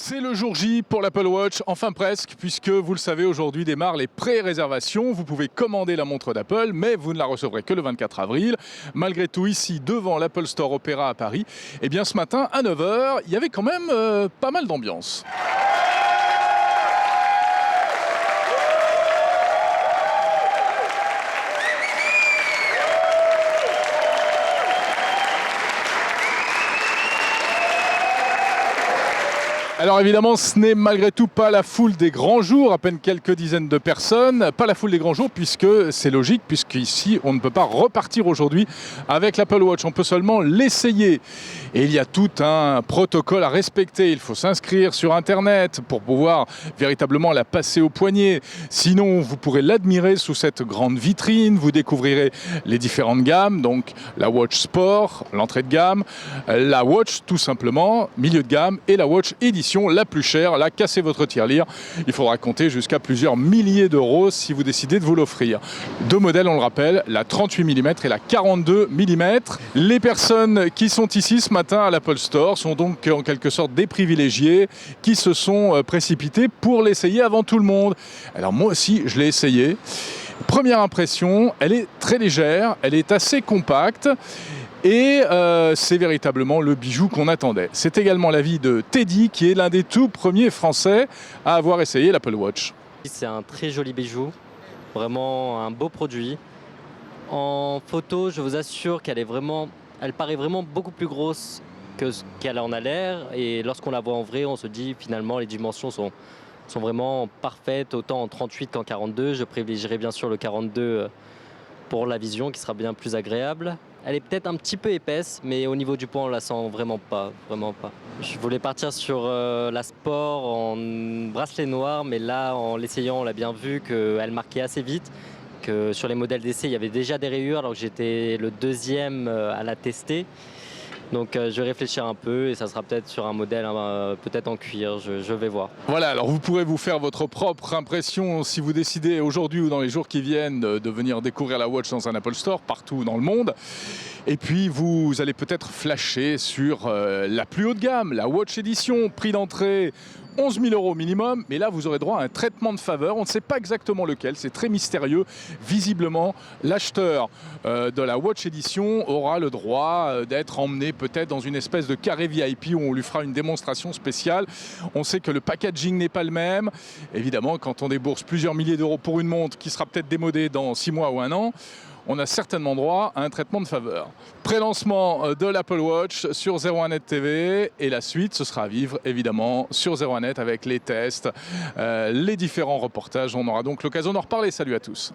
C'est le jour J pour l'Apple Watch, enfin presque, puisque vous le savez, aujourd'hui démarrent les pré-réservations. Vous pouvez commander la montre d'Apple, mais vous ne la recevrez que le 24 avril. Malgré tout, ici, devant l'Apple Store Opéra à Paris, eh bien ce matin, à 9 h, il y avait quand même pas mal d'ambiance. Alors évidemment, ce n'est malgré tout pas la foule des grands jours, à peine quelques dizaines de personnes. Pas la foule des grands jours puisque c'est logique, puisqu'ici on ne peut pas repartir aujourd'hui avec l'Apple Watch. On peut seulement l'essayer. Et il y a tout un protocole à respecter. Il faut s'inscrire sur Internet pour pouvoir véritablement la passer au poignet. Sinon, vous pourrez l'admirer sous cette grande vitrine. Vous découvrirez les différentes gammes, donc la Watch Sport, l'entrée de gamme, la Watch tout simplement, milieu de gamme, et la Watch Edition, la plus chère. Là, cassez votre tirelire. Il faudra compter jusqu'à plusieurs milliers d'euros si vous décidez de vous l'offrir. Deux modèles, on le rappelle, la 38 mm et la 42 mm. Les personnes qui sont ici ce matin à l'Apple Store sont donc en quelque sorte des privilégiés qui se sont précipités pour l'essayer avant tout le monde. Alors moi aussi, je l'ai essayé. Première impression, elle est très légère, elle est assez compacte. Et c'est véritablement le bijou qu'on attendait. C'est également l'avis de Teddy, qui est l'un des tout premiers Français à avoir essayé l'Apple Watch. C'est un très joli bijou, vraiment un beau produit. En photo, je vous assure elle paraît vraiment beaucoup plus grosse que ce qu'elle en a l'air. Et lorsqu'on la voit en vrai, on se dit finalement les dimensions sont vraiment parfaites, autant en 38 qu'en 42. Je privilégierai bien sûr le 42 pour la vision qui sera bien plus agréable. Elle est peut-être un petit peu épaisse, mais au niveau du poids, on la sent vraiment pas. Je voulais partir sur la Sport en bracelet noir, mais là, en l'essayant, on l'a bien vu qu'elle marquait assez vite, que sur les modèles d'essai, il y avait déjà des rayures, alors que j'étais le deuxième à la tester. Donc je vais réfléchir un peu et ça sera peut-être sur un modèle peut-être en cuir, je vais voir. Voilà, alors vous pourrez vous faire votre propre impression si vous décidez aujourd'hui ou dans les jours qui viennent de venir découvrir la Watch dans un Apple Store partout dans le monde. Et puis vous allez peut-être flasher sur la plus haute gamme, la Watch Edition, prix d'entrée 11 000 € minimum, mais là vous aurez droit à un traitement de faveur, on ne sait pas exactement lequel, c'est très mystérieux. Visiblement, l'acheteur de la Watch Edition aura le droit d'être emmené peut-être dans une espèce de carré VIP où on lui fera une démonstration spéciale. On sait que le packaging n'est pas le même. Évidemment, quand on débourse plusieurs milliers d'euros pour une montre qui sera peut-être démodée dans 6 mois ou 1 an, on a certainement droit à un traitement de faveur. Pré-lancement de l'Apple Watch sur 01net TV et la suite, ce sera à vivre évidemment sur 01net avec les tests, les différents reportages. On aura donc l'occasion d'en reparler. Salut à tous.